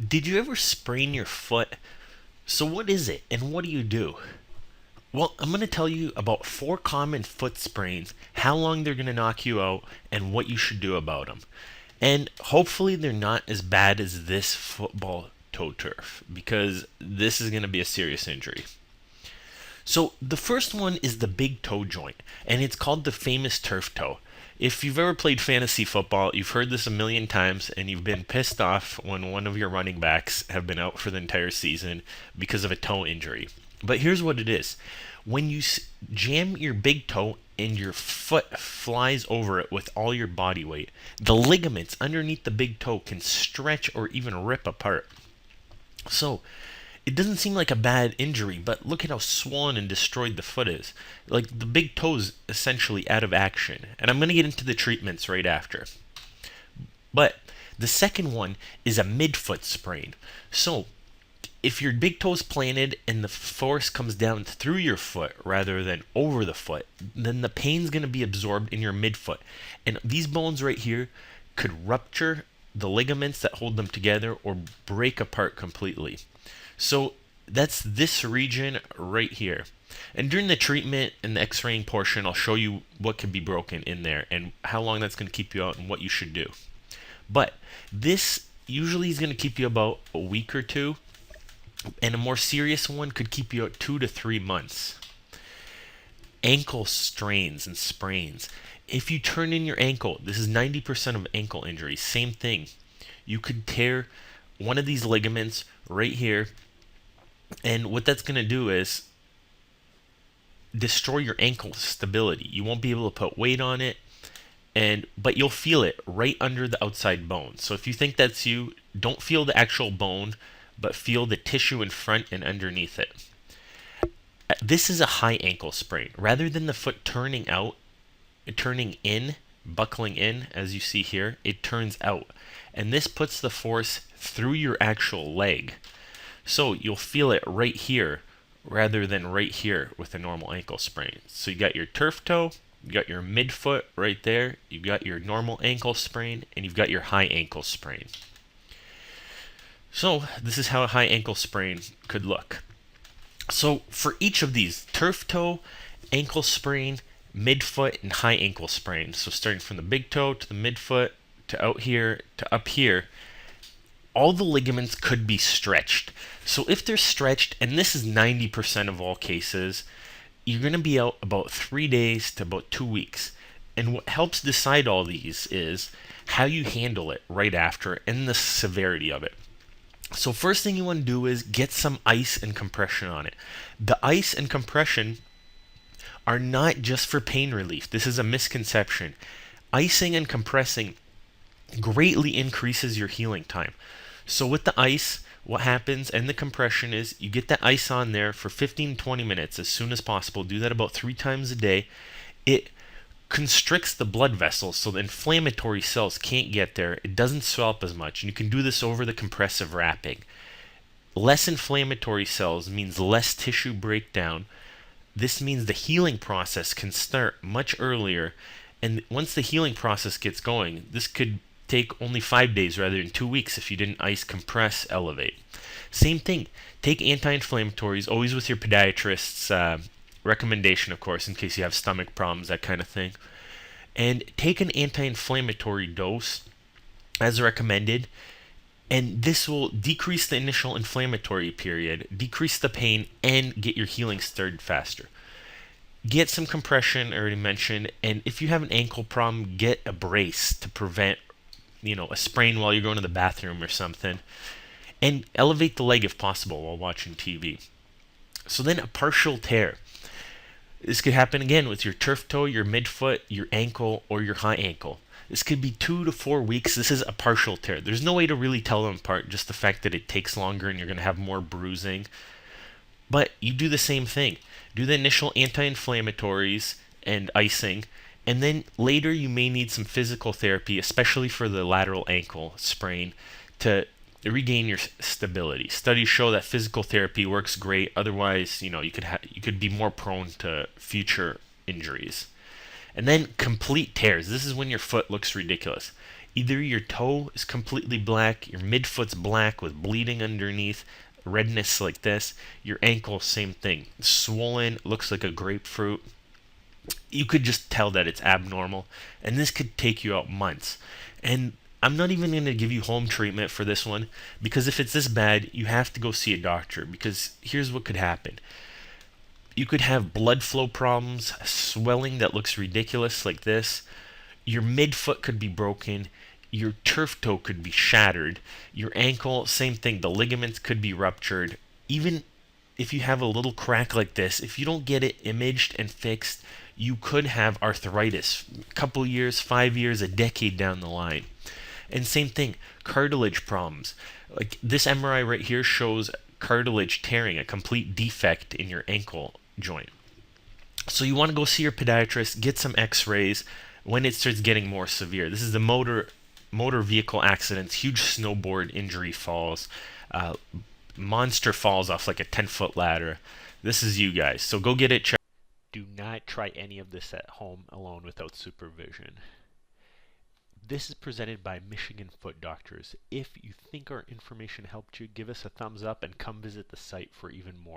Did you ever sprain your foot? So, what is it and what do you do? Well, I'm going to tell you about four common foot sprains, how long they're going to knock you out, and what you should do about them. And hopefully, they're not as bad as this football toe turf, because this is going to be a serious injury. So, the first one is the big toe joint, and it's called the famous turf toe. If you've ever played fantasy football, you've heard this a million times, and you've been pissed off when one of your running backs have been out for the entire season because of a toe injury. But here's what it is. When you jam your big toe and your foot flies over it with all your body weight, the ligaments underneath the big toe can stretch or even rip apart. So, it doesn't seem like a bad injury, but look at how swollen and destroyed the foot is. Like the big toe's essentially out of action. And I'm going to get into the treatments right after. But the second one is a midfoot sprain. So, if your big toe's planted and the force comes down through your foot rather than over the foot, then the pain's going to be absorbed in your midfoot. And these bones right here could rupture the ligaments that hold them together or break apart completely. So that's this region right here. And during the treatment and the x-raying portion, I'll show you what can be broken in there and how long that's going to keep you out and what you should do. But this usually is going to keep you about a week or two, and a more serious one could keep you out 2 to 3 months. Ankle strains and sprains. If you turn in your ankle, this is 90% of ankle injuries, same thing. You could tear one of these ligaments right here, and what that's going to do is destroy your ankle stability. You won't be able to put weight on it, but you'll feel it right under the outside bone. So if you think that's you, don't feel the actual bone, but feel the tissue in front and underneath it. This is a high ankle sprain. Rather than the foot turning out, turning in, buckling in, as you see here, it turns out. And this puts the force through your actual leg. So you'll feel it right here rather than right here with a normal ankle sprain. So you got your turf toe, you got your midfoot right there, you got your normal ankle sprain, and you've got your high ankle sprain. So this is how a high ankle sprain could look. So for each of these, turf toe, ankle sprain, midfoot, and high ankle sprain, so starting from the big toe to the midfoot to out here to up here, all the ligaments could be stretched. So if they're stretched, and this is 90% of all cases, you're going to be out about 3 days to about 2 weeks. And what helps decide all these is how you handle it right after and the severity of it. So first thing you want to do is get some ice and compression on it. The ice and compression are not just for pain relief. This is a misconception. Icing and compressing greatly increases your healing time. So with the ice, what happens and the compression is you get that ice on there for 15-20 minutes as soon as possible. Do that about 3 times a day. It constricts the blood vessels so the inflammatory cells can't get there. It doesn't swell up as much. And you can do this over the compressive wrapping. Less inflammatory cells means less tissue breakdown. This means the healing process can start much earlier. And once the healing process gets going, this could take only 5 days rather than 2 weeks if you didn't ice, compress, elevate. Same thing. Take anti-inflammatories, always with your podiatrist's recommendation, of course, in case you have stomach problems, that kind of thing. And take an anti-inflammatory dose as recommended, and this will decrease the initial inflammatory period, decrease the pain, and get your healing started faster. Get some compression, I already mentioned, and if you have an ankle problem, get a brace to prevent, a sprain while you're going to the bathroom or something. And elevate the leg if possible while watching TV. So then a partial tear. This could happen again with your turf toe, your midfoot, your ankle, or your high ankle. This could be 2 to 4 weeks. This is a partial tear. There's no way to really tell them apart, just the fact that it takes longer and you're going to have more bruising. But you do the same thing. Do the initial anti-inflammatories and icing, and then later you may need some physical therapy, especially for the lateral ankle sprain, to regain your stability. Studies show that physical therapy works great. Otherwise, you could be more prone to future injuries. And then complete tears. This is when your foot looks ridiculous. Either your toe is completely black, your midfoot's black with bleeding underneath, redness like this, your ankle, same thing. Swollen, looks like a grapefruit. You could just tell that it's abnormal, and this could take you out months. And I'm not even going to give you home treatment for this one, because if it's this bad, you have to go see a doctor, because here's what could happen. You could have blood flow problems, swelling that looks ridiculous like this. Your midfoot could be broken. Your turf toe could be shattered. Your ankle, same thing. The ligaments could be ruptured. Even if you have a little crack like this, if you don't get it imaged and fixed, you could have arthritis a couple years, 5 years, a decade down the line. And same thing, cartilage problems. Like this MRI right here shows cartilage tearing, a complete defect in your ankle joint. So you want to go see your podiatrist, get some x-rays when it starts getting more severe. This is the motor vehicle accidents, huge snowboard injury falls, monster falls off like a 10-foot ladder. This is you guys. So go get it checked. Do not try any of this at home alone without supervision. This is presented by Michigan Foot Doctors. If you think our information helped you, give us a thumbs up and come visit the site for even more.